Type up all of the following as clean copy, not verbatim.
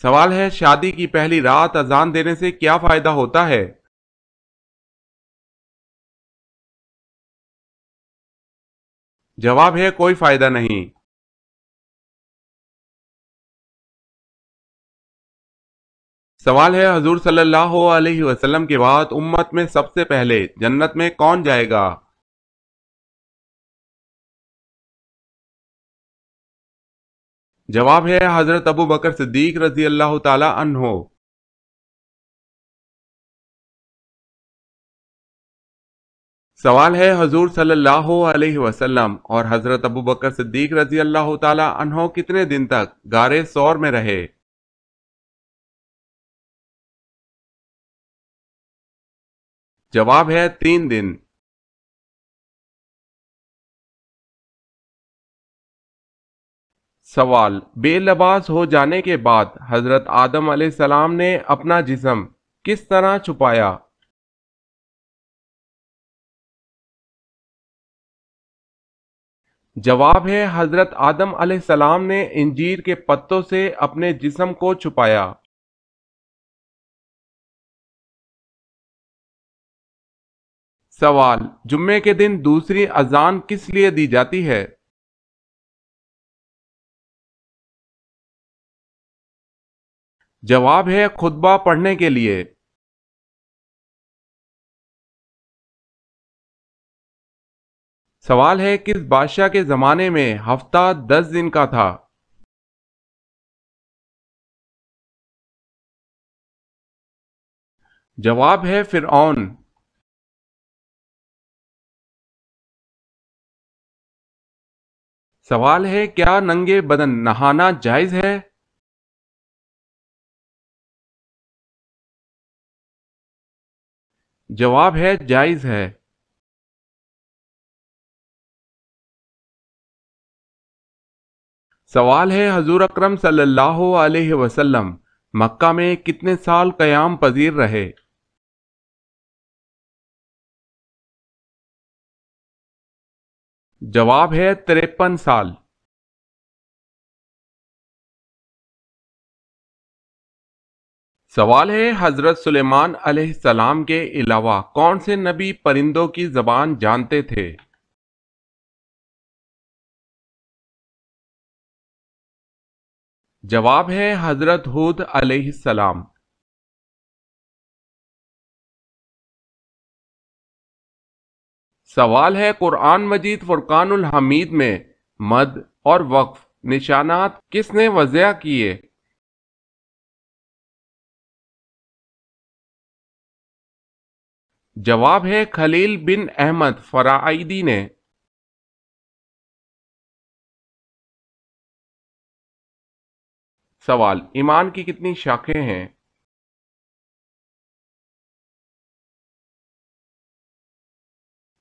سوال ہے شادی کی پہلی رات اذان دینے سے کیا فائدہ ہوتا ہے؟ جواب ہے کوئی فائدہ نہیں۔ سوال ہے حضور صلی اللہ علیہ وسلم کے بعد امت میں سب سے پہلے جنت میں کون جائے گا؟ جواب ہے حضرت ابو بکر صدیق رضی اللہ تعالی عنہ۔ سوال ہے حضور صلی اللہ علیہ وسلم اور حضرت ابو بکر صدیق رضی اللہ تعالی عنہ کتنے دن تک غار ثور میں رہے؟ جواب ہے 3 دن۔ سوال بے لباس ہو جانے کے بعد حضرت آدم علیہ السلام نے اپنا جسم کس طرح چھپایا؟ جواب ہے حضرت آدم علیہ السلام نے انجیر کے پتوں سے اپنے جسم کو چھپایا۔ سوال جمعے کے دن دوسری اذان کس لیے دی جاتی ہے؟ جواب ہے خطبہ پڑھنے کے لیے۔ سوال ہے کس بادشاہ کے زمانے میں ہفتہ 10 دن کا تھا؟ جواب ہے فرعون۔ سوال ہے کیا ننگے بدن نہانا جائز ہے؟ جواب ہے جائز ہے۔ سوال ہے حضور اکرم صلی اللہ علیہ وسلم مکہ میں کتنے سال قیام پذیر رہے؟ جواب ہے 53 سال۔ سوال ہے حضرت سلیمان علیہ السلام کے علاوہ کون سے نبی پرندوں کی زبان جانتے تھے؟ جواب ہے حضرت ہود علیہ السلام۔ سوال ہے قرآن مجید فرقان الحمید میں مد اور وقف نشانات کس نے وضع کیے؟ جواب ہے خلیل بن احمد فرائدی نے۔ سوال ایمان کی کتنی شاخیں ہیں؟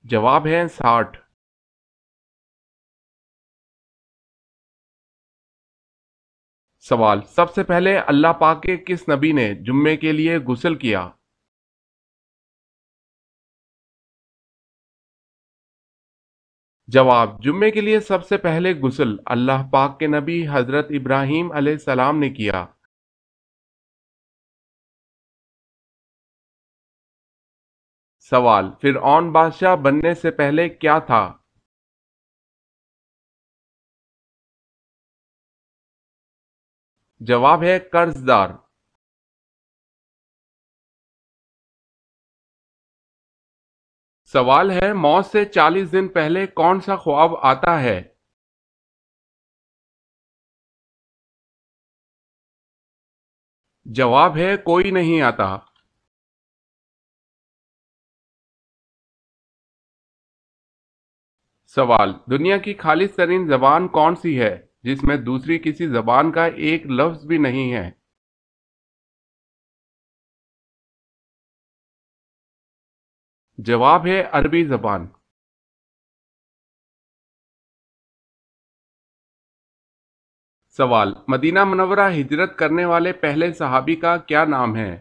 جواب ہے 60۔ سوال سب سے پہلے اللہ پاک کے کس نبی نے جمعے کے لیے غسل کیا؟ جواب جمعے کے لیے سب سے پہلے غسل اللہ پاک کے نبی حضرت ابراہیم علیہ السلام نے کیا۔ سوال فرعون بادشاہ بننے سے پہلے کیا تھا؟ جواب ہے قرض دار۔ سوال ہے موت سے 40 دن پہلے کون سا خواب آتا ہے؟ جواب ہے کوئی نہیں آتا۔ سوال دنیا کی خالص ترین زبان کون سی ہے جس میں دوسری کسی زبان کا ایک لفظ بھی نہیں ہے؟ جواب ہے عربی زبان۔ سوال مدینہ منورہ ہجرت کرنے والے پہلے صحابی کا کیا نام ہے؟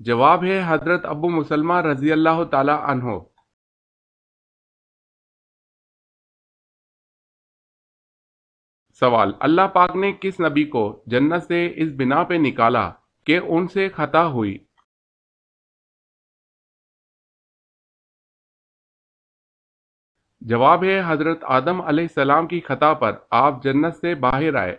جواب ہے حضرت ابو مسلمہ رضی اللہ تعالی عنہ۔ سوال: اللہ پاک نے کس نبی کو جنت سے اس بنا پہ نکالا کہ ان سے خطا ہوئی؟ جواب ہے حضرت آدم علیہ السلام کی خطا پر آپ جنت سے باہر آئے۔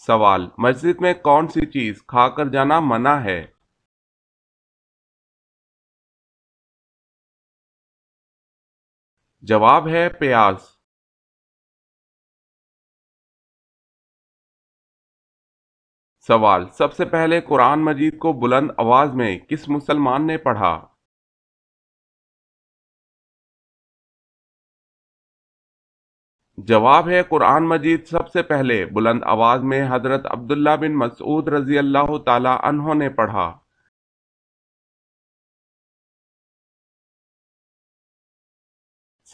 سوال: مسجد میں کون سی چیز کھا کر جانا منع ہے؟ جواب ہے پیاز۔ سوال: سب سے پہلے قرآن مجید کو بلند آواز میں کس مسلمان نے پڑھا؟ جواب ہے قرآن مجید سب سے پہلے بلند آواز میں حضرت عبداللہ بن مسعود رضی اللہ تعالی عنہ نے پڑھا۔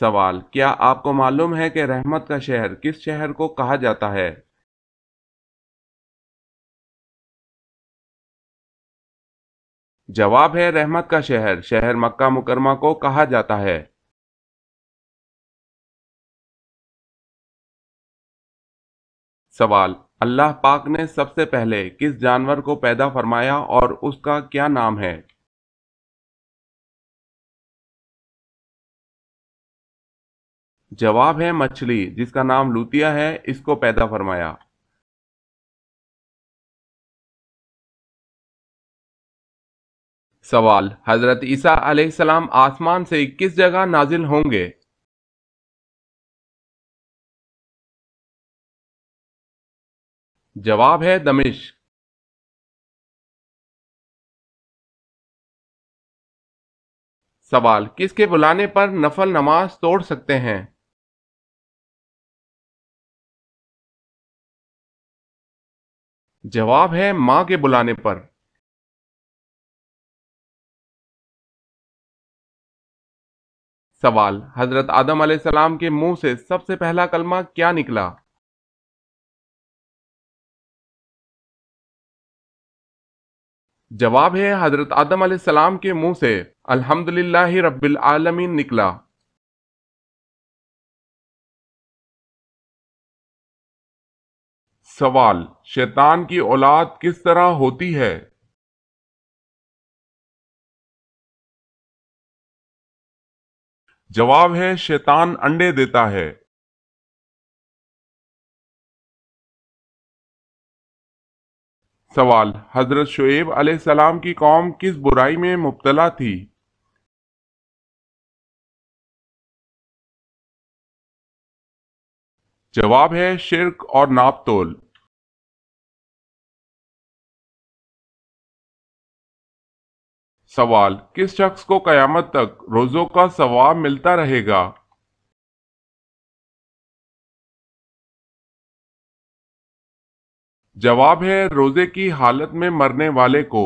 سوال: کیا آپ کو معلوم ہے کہ رحمت کا شہر کس شہر کو کہا جاتا ہے؟ جواب ہے رحمت کا شہر شہر مکہ مکرمہ کو کہا جاتا ہے۔ سوال: اللہ پاک نے سب سے پہلے کس جانور کو پیدا فرمایا اور اس کا کیا نام ہے؟ جواب ہے مچھلی، جس کا نام لوتیا ہے، اس کو پیدا فرمایا۔ سوال: حضرت عیسیٰ علیہ السلام آسمان سے کس جگہ نازل ہوں گے؟ جواب ہے دمشق۔ سوال: کس کے بلانے پر نفل نماز توڑ سکتے ہیں؟ جواب ہے ماں کے بلانے پر۔ سوال: حضرت آدم علیہ السلام کے منہ سے سب سے پہلا کلمہ کیا نکلا؟ جواب ہے حضرت آدم علیہ السلام کے منہ سے الحمدللہ رب العالمین نکلا۔ سوال: شیطان کی اولاد کس طرح ہوتی ہے؟ جواب ہے شیطان انڈے دیتا ہے۔ سوال: حضرت شعیب علیہ السلام کی قوم کس برائی میں مبتلا تھی؟ جواب ہے شرک اور ناپ تول۔ سوال: کس شخص کو قیامت تک روزوں کا ثواب ملتا رہے گا؟ جواب ہے روزے کی حالت میں مرنے والے کو۔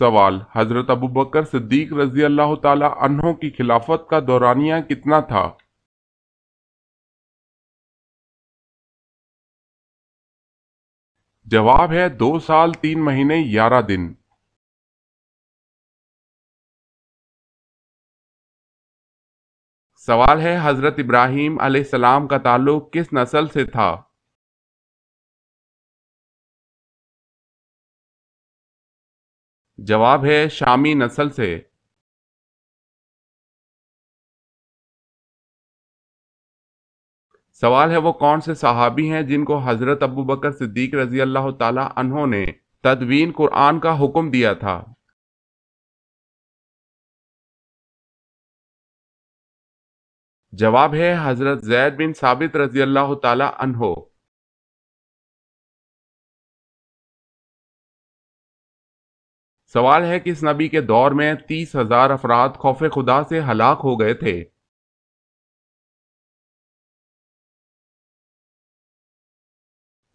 سوال: حضرت ابوبکر صدیق رضی اللہ تعالی عنہ کی خلافت کا دورانیہ کتنا تھا؟ جواب ہے 2 سال 3 مہینے 11 دن۔ سوال ہے حضرت ابراہیم علیہ السلام کا تعلق کس نسل سے تھا؟ جواب ہے شامی نسل سے۔ سوال ہے وہ کون سے صحابی ہیں جن کو حضرت ابوبکر صدیق رضی اللہ تعالی عنہ نے تدوین قرآن کا حکم دیا تھا؟ جواب ہے حضرت زید بن ثابت رضی اللہ تعالی عنہ۔ سوال ہے کس نبی کے دور میں 30,000 افراد خوف خدا سے ہلاک ہو گئے تھے؟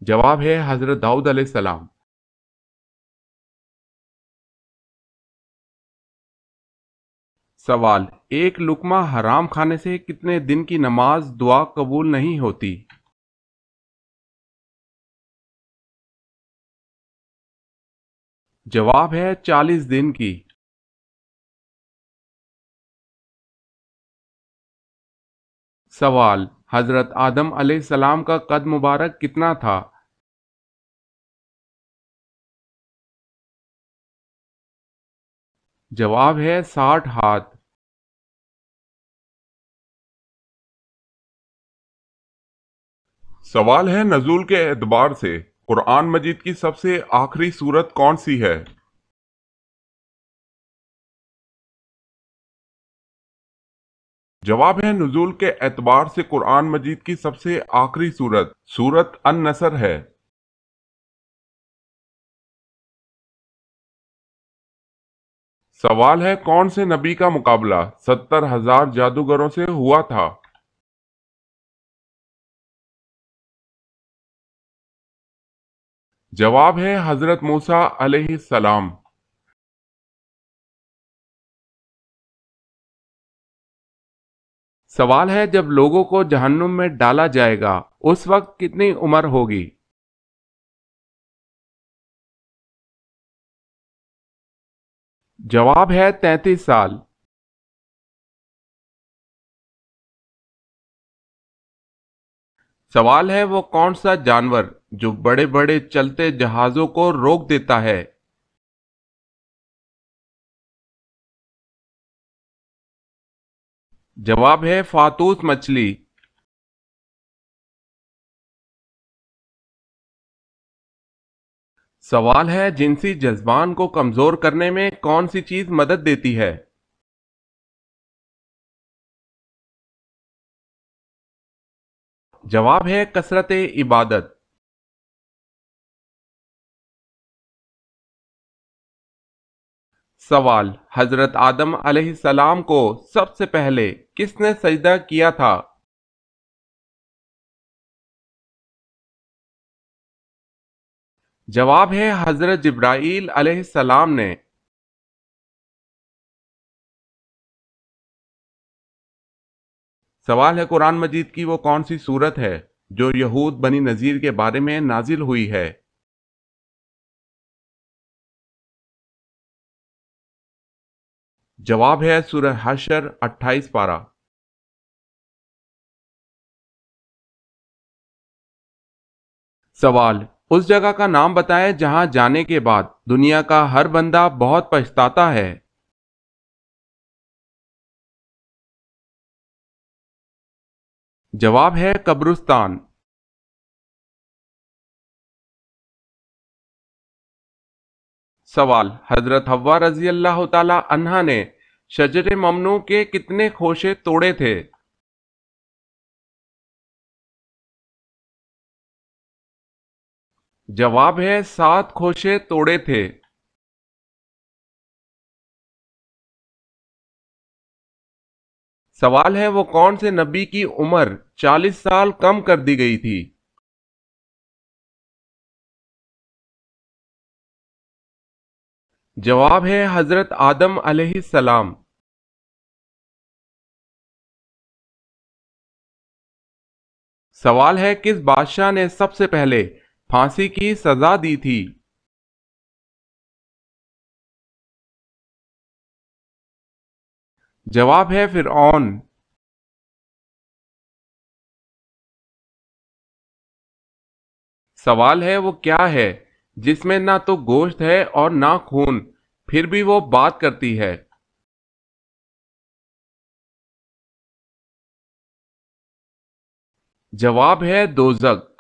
جواب ہے حضرت داؤد علیہ السلام۔ سوال: ایک لقمہ حرام کھانے سے کتنے دن کی نماز دعا قبول نہیں ہوتی؟ جواب ہے 40 دن کی۔ سوال، حضرت آدم علیہ السلام کا قد مبارک کتنا تھا؟ جواب ہے 60 ہاتھ۔ سوال ہے نزول کے اعتبار سے قرآن مجید کی سب سے آخری سورت کون سی ہے؟ جواب ہے نزول کے اعتبار سے قرآن مجید کی سب سے آخری سورت سورت النصر ہے۔ سوال ہے کون سے نبی کا مقابلہ 70,000 جادوگروں سے ہوا تھا؟ جواب ہے حضرت موسیٰ علیہ السلام۔ سوال ہے جب لوگوں کو جہنم میں ڈالا جائے گا اس وقت کتنی عمر ہوگی؟ جواب ہے 33 سال۔ سوال ہے وہ کون سا جانور جو بڑے بڑے چلتے جہازوں کو روک دیتا ہے؟ جواب ہے فاتوس مچھلی۔ سوال ہے جنسی جذبان کو کمزور کرنے میں کون سی چیز مدد دیتی ہے؟ جواب ہے کثرت عبادت۔ سوال، حضرت آدم علیہ السلام کو سب سے پہلے کس نے سجدہ کیا تھا؟ جواب ہے حضرت جبرائیل علیہ السلام نے۔ سوال ہے قرآن مجید کی وہ کون سی سورت ہے جو یہود بنی نذیر کے بارے میں نازل ہوئی ہے؟ جواب ہے سورہ حشر 28 پارہ۔ سوال، اس جگہ کا نام بتائیں جہاں جانے کے بعد دنیا کا ہر بندہ بہت پچھتاتا ہے۔ جواب ہے قبرستان۔ سوال، حضرت حوا رضی اللہ تعالی عنہا نے شجر ممنوع کے کتنے خوشے توڑے تھے؟ جواب ہے 7 خوشے توڑے تھے۔ سوال ہے وہ کون سے نبی کی عمر 40 سال کم کر دی گئی تھی؟ جواب ہے حضرت آدم علیہ السلام۔ سوال ہے کس بادشاہ نے سب سے پہلے پھانسی کی سزا دی تھی؟ جواب ہے فرعون۔ سوال ہے وہ کیا ہے جس میں نہ تو گوشت ہے اور نہ خون پھر بھی وہ بات کرتی ہے؟ جواب ہے دوزخ۔